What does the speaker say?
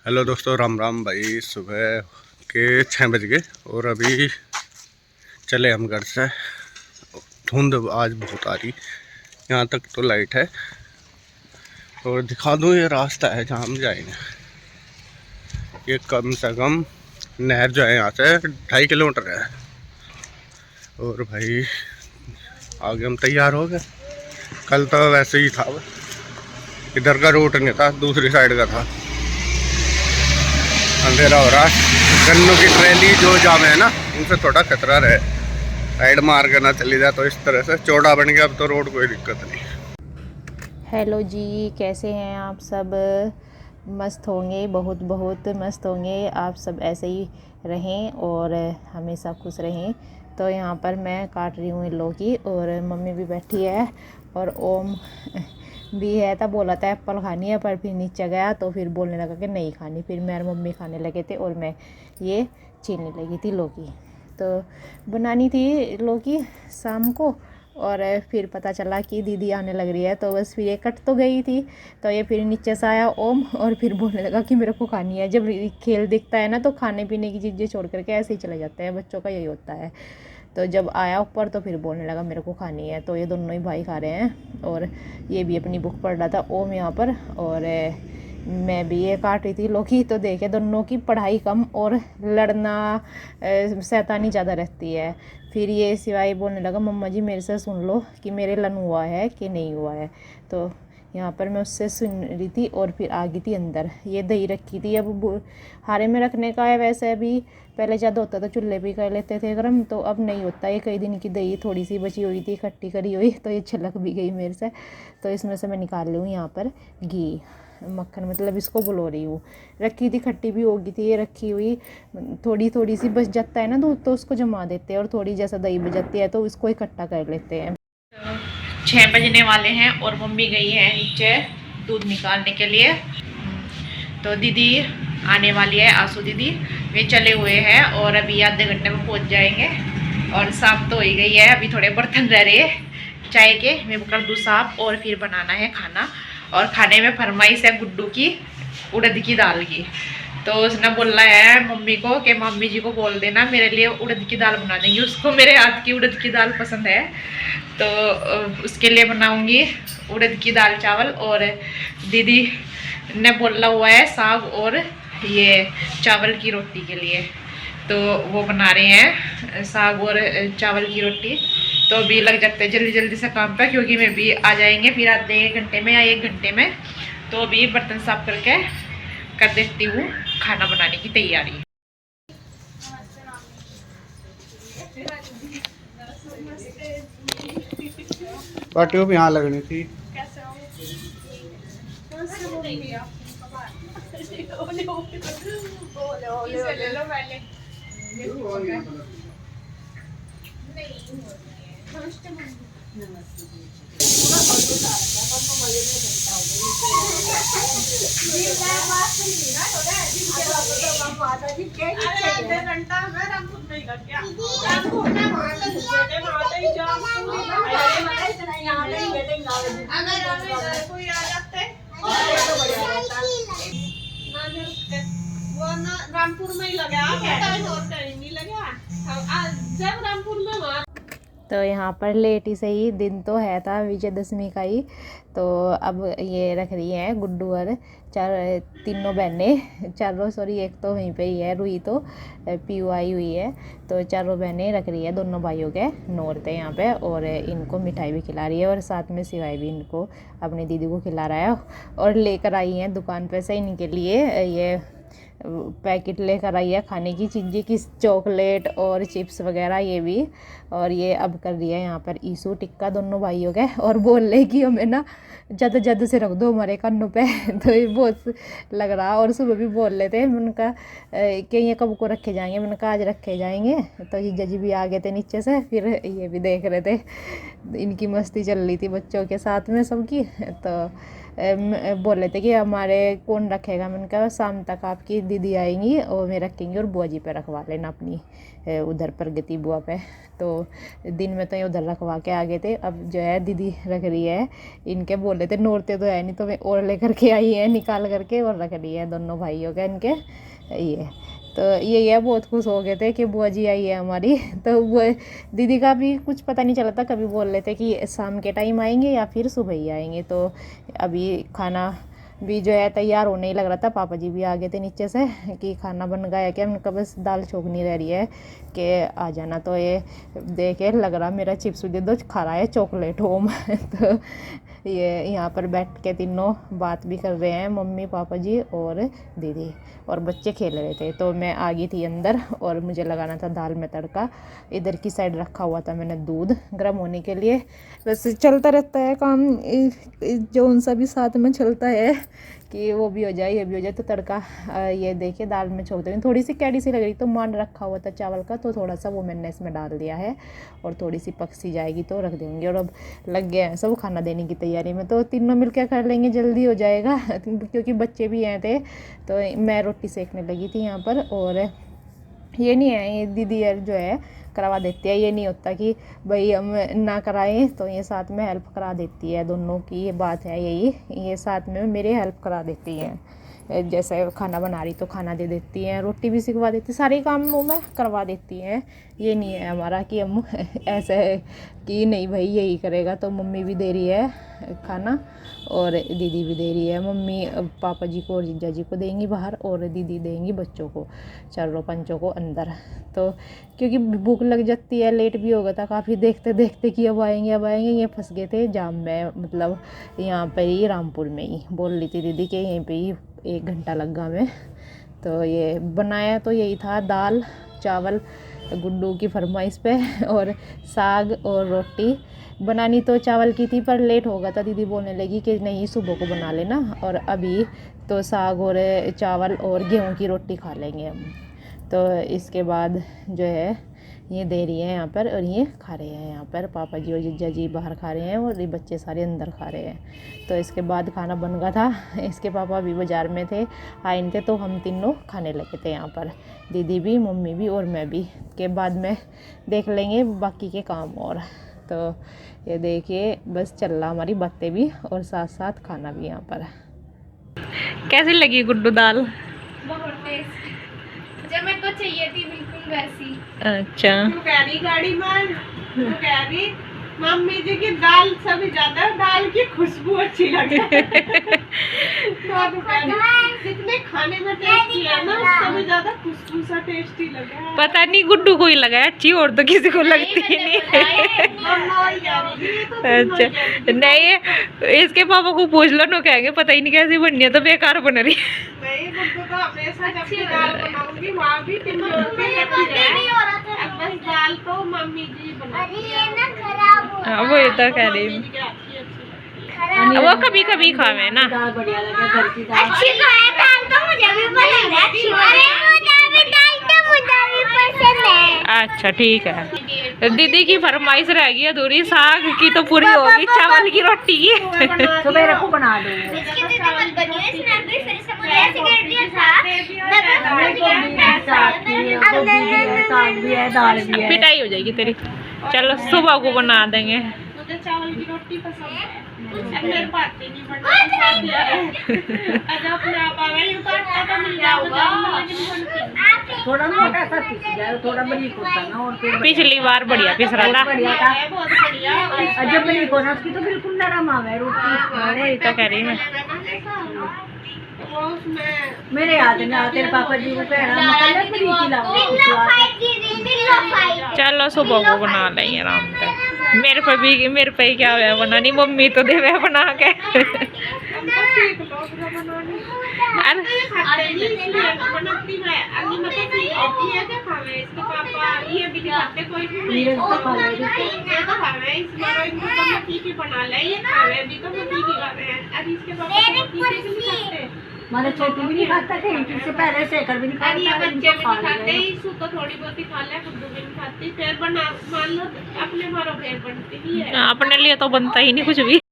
Hello दोस्तों, राम राम भाई। सुबह के 6 बज गए और अभी चले हम घर से। धुंध आज बहुत आ रही, यहाँ तक तो लाइट है। और दिखा दूँ, ये रास्ता है जहाँ हम जाएंगे। ये कम से कम नहर जो है यहाँ से 2.5 किलोमीटर है। और भाई आगे हम तैयार हो गए। कल तो वैसे ही था, इधर का रूट नहीं था, दूसरी साइड का था। अंधेरा हो रहा है। गन्नों की ट्रेली जो जाम है ना, उनसे थोड़ा खतरा रहे, साइड मार के ना चली जाए। तो इस तरह से चौड़ा बन गया अब तो रोड, कोई दिक्कत नहीं। हेलो जी, कैसे हैं आप सब? मस्त होंगे, बहुत बहुत मस्त होंगे। आप सब ऐसे ही रहें और हमेशा खुश रहें। तो यहाँ पर मैं काट रही हूँ लौकी और मम्मी भी बैठी है और ओम भी है। तब बोला था एप्पल खानी है, पर फिर नीचे गया तो फिर बोलने लगा कि नहीं खानी। फिर मैं और मम्मी खाने लगे थे और मैं ये छीलने लगी थी लौकी। तो बनानी थी लौकी शाम को, और फिर पता चला कि दीदी आने लग रही है, तो बस फिर ये कट तो गई थी। तो ये फिर नीचे से आया ओम और फिर बोलने लगा कि मेरे को खानी है। जब खेल दिखता है ना तो खाने पीने की चीज़ें छोड़ करके ऐसे ही चले जाते हैं, बच्चों का यही होता है। तो जब आया ऊपर तो फिर बोलने लगा मेरे को खानी है। तो ये दोनों ही भाई खा रहे हैं और ये भी अपनी बुक पढ़ रहा था ओम यहाँ पर, और मैं भी ये काट रही थी लौकी। तो देखे दोनों की पढ़ाई कम और लड़ना शैतानी ज़्यादा रहती है। फिर ये सिवाय बोलने लगा मम्मा जी मेरे से सुन लो कि मेरे लन हुआ है कि नहीं हुआ है। तो यहाँ पर मैं उससे सुन रही थी और फिर आ गई थी अंदर। ये दही रखी थी, अब हारे में रखने का है। वैसे अभी पहले ज़्यादा होता था, चूल्हे भी कर लेते थे गर्म, तो अब नहीं होता। ये कई दिन की दही थोड़ी सी बची हुई थी, खट्टी करी हुई, तो ये छलक भी गई मेरे से। तो इसमें से मैं निकाल रही हूँ यहाँ पर घी, मक्खन मतलब इसको बुलो रही हूँ। रखी थी, खट्टी भी होगी थी ये रखी हुई। थोड़ी थोड़ी सी बच जाता है ना दूध, तो उसको जमा देते हैं, और थोड़ी जैसा दही बच जाती है तो इसको इकट्ठा कर लेते हैं। 6 बजने वाले हैं और मम्मी गई है नीचे दूध निकालने के लिए। तो दीदी आने वाली है, आंसू दीदी, वे चले हुए हैं और अभी आधे घंटे में पहुंच जाएंगे। और साफ तो हो ही गई है, अभी थोड़े बर्तन रह रहे हैं चाय के, मैं कर दूँ साफ और फिर बनाना है खाना। और खाने में फरमाइश है गुड्डू की उड़द की दाल की। तो उसने बोला है मम्मी को कि मम्मी जी को बोल देना मेरे लिए उड़द की दाल बना देंगी, उसको मेरे हाथ की उड़द की दाल पसंद है। तो उसके लिए बनाऊंगी उड़द की दाल चावल। और दीदी ने बोला हुआ है साग और ये चावल की रोटी के लिए, तो वो बना रहे हैं साग और चावल की रोटी। तो अभी लग जाते हैं जल्दी जल्दी से काम पे, क्योंकि मैं भी आ जाएंगे फिर आधे घंटे में या 1 घंटे में। तो अभी बर्तन साफ करके कर देती हूँ खाना बनाने की तैयारी। पार्टियों भी यहाँ लगनी थी। वो ना रामपुर में ही लगा, और कहीं नहीं लगा। जब रामपुर में वहाँ तो यहाँ पर लेट ही सही, दिन तो है था विजयदशमी का ही। तो अब ये रख रही है गुड्डू और तीनों बहनें, चारों सॉरी, एक तो वहीं पे ही है रुई, तो पीयू आई हुई है। तो चारों बहनें रख रही है दोनों भाइयों के नौरते यहाँ पे, और इनको मिठाई भी खिला रही है और साथ में सिवाय भी इनको अपनी दीदी को खिला रहा है। और लेकर आई हैं दुकान पे से इनके लिए ये पैकेट लेकर आई है खाने की चीज़ें की, चॉकलेट और चिप्स वगैरह ये भी। और ये अब कर दिया है यहाँ पर ईसू टिक्का दोनों भाइयों के, और बोल रहे कि हमें ना जद जद से रख दो हमारे कानों पे। तो ये बहुत लग रहा। और सुबह भी बोल रहे थे उनका कि ये कब को रखे जाएंगे, मैंने कहा आज रखे जाएंगे। तो जीजा जी भी आ गए थे नीचे से, फिर ये भी देख रहे थे, इनकी मस्ती चल रही थी बच्चों के साथ में सबकी। तो बोल रहे थे कि हमारे कौन रखेगा, मैंने कहा शाम तक आपकी दीदी आएंगी और मैं रखेंगी और बुआ जी पे रखवा लेना अपनी उधर प्रगति बुआ पे। तो दिन में तो ये उधर रखवा के आ गए थे, अब जो है दीदी रख रही है। इनके बोले थे नोरते तो है नहीं, तो मैं और लेकर के आई है निकाल करके और रख रही है दोनों भाइयों के इनके। ये तो यही है, बहुत खुश हो गए थे कि बुआ जी आई है हमारी। तो वो दीदी का भी कुछ पता नहीं चला था, कभी बोल रहे थे कि शाम के टाइम आएंगे या फिर सुबह ही आएंगे। तो अभी खाना भी जो है तैयार होने ही लग रहा था, पापा जी भी आ गए थे नीचे से कि खाना बन गया है क्या। उनका बस दाल छोकनी रह रही है कि आ जाना। तो ये देखे लग रहा मेरा चिप्स दे दो, खा रहा है चॉकलेट होम। तो ये यहाँ पर बैठ के तीनों बात भी कर रहे हैं, मम्मी पापा जी और दीदी, और बच्चे खेल रहे थे। तो मैं आ गई थी अंदर और मुझे लगाना था दाल में तड़का। इधर की साइड रखा हुआ था मैंने दूध गर्म होने के लिए। बस चलता रहता है काम, जो उन सभी साथ में चलता है कि वो भी हो जाए ये भी हो जाए। तो तड़का ये देखिए दाल में छोड़ देंगे। थोड़ी सी कैडी सी लग रही तो मान रखा हुआ था चावल का, तो थोड़ा सा वो मैंने इसमें डाल दिया है और थोड़ी सी पक सी जाएगी तो रख देंगे। और अब लग गए हैं सब खाना देने की तैयारी में, तो तीनों मिलकर कर लेंगे, जल्दी हो जाएगा। क्योंकि बच्चे भी आए थे तो मैं रोटी सेकने लगी थी यहाँ पर। और ये नहीं है, ये दीदी जो है करवा देती है, ये नहीं होता कि भाई हम ना कराएं, तो ये साथ में हेल्प करा देती है। दोनों की ये बात है यही, ये साथ में मेरे हेल्प करा देती हैं। जैसे खाना बना रही तो खाना दे देती हैं, रोटी भी सिखवा देती, सारे काम वो में करवा देती हैं। ये नहीं है हमारा कि हम ऐसे है कि नहीं भाई यही करेगा। तो मम्मी भी दे रही है खाना और दीदी भी दे रही है। मम्मी पापा जी को और जीजा जी को देंगी बाहर और दीदी देंगी बच्चों को, चारों पंचों को अंदर। तो क्योंकि भूख लग जाती है, लेट भी हो गया था काफ़ी देखते देखते कि अब आएंगे अब आएंगे। ये फंस गए थे जाम में, मतलब यहाँ पे ही रामपुर में ही बोल रही थी दीदी कि यहीं पे ही 1 घंटा लगा हमें। तो ये बनाया तो यही था, दाल चावल गुड्डू की फरमाइश पे, और साग और रोटी। बनानी तो चावल की थी पर लेट हो गया था, दीदी बोलने लगी कि नहीं सुबह को बना लेना, और अभी तो साग और चावल और गेहूं की रोटी खा लेंगे हम। तो इसके बाद जो है ये दे रही है यहाँ पर और ये खा रहे हैं यहाँ पर। पापा जी और जीजा जी बाहर खा रहे हैं और ये बच्चे सारे अंदर खा रहे हैं। तो इसके बाद खाना बन गया था, इसके पापा भी बाज़ार में थे, आए नहीं थे, तो हम तीनों खाने लगे थे यहाँ पर, दीदी भी मम्मी भी और मैं भी। के बाद में देख लेंगे बाकी के काम। और तो ये देखिए बस चल रहा हमारी बातें भी और साथ साथ खाना भी यहाँ पर। कैसी लगी गुड्डू दाल? बहुत टेस्टी, जब मेरे को चाहिए थी बिल्कुल वैसी। अच्छा, तू कह रही गाड़ी में, तू कह रही मम्मी जी की दाल से भी ज्यादा दाल की खुशबू अच्छी लगे। जितने खाने में टेस्टी है ना उससे भी ज्यादा खुशबू सा टेस्टी लगा। पता नहीं गुड्डू को ही लगा है अच्छी, और तो किसी को लगती ही नहीं। अच्छा नहीं, इसके पापा को पूछ लो, नो कहेंगे पता ही नहीं कैसी बननी है, तो बेकार बन रही। नहीं गुड्डू तो हमेशा जब भी दाल बनाऊंगी वहाँ भी बस दाल तो मम्मी जी बनाती है। हाँ वो तो कह रही, वो कभी कभी खावे ना। अच्छी खाए दाल तो मुझे भी पसंद है, अच्छी वाली दाल तो मुझे भी पसंद है। अच्छा ठीक है, दीदी की फरमाइश रह गई अधूरी, साग की तो पूरी होगी, चावल की रोटी की सुबह को बना दो। इसकी दीदी मत बनिए, इसने भी फिर से मुझे ऐसे कर दिया था। पिटाई हो जाएगी तेरी। चलो सुबह को बना देंगे। मुझे चावल की रोटी पसंद है, मेरे पास नहीं बनाती है। अगर अपने आप आ गई तो आटा मिल जाऊगा, लेकिन थोड़ा मोटा सा पीस जाए, थोड़ा बारीक होता ना, और फिर पिछली बार बढ़िया पिस रहा था, बहुत बढ़िया। जब बारीक होना उसकी तो बिल्कुल नरम आ गए रोटी। वही तो कह रही मैं। वो उसमें मेरे याद में तेरे पापा जी को कह रहा चलो सुबह को बना लेंगे आराम से। मेरे पे भी, मेरे पे क्या हुआ बनानी, मम्मी तो देवे बना के। बनाती है अभी मतलब होती है क्या खावे इसके पापा ये भी दिखाते कोई भी नहीं तो खावे इस बार इनको तो मैं ठीक ही बना ले, ये खावे भी तो मैं ठीक ही खा रहे हैं। अभी इसके पापा नहीं खाते, हमारे छोटी भी नहीं खाता थे, इससे पहले शेखर भी नहीं खाता, ये बच्चे भी नहीं खाते, इसू तो थोड़ी बहुत ही खा ले, खुद भी नहीं खाती। फिर बना मान लो अपने मारो फिर बनती ही है, अपने लिए तो बनता ही नहीं कुछ भी।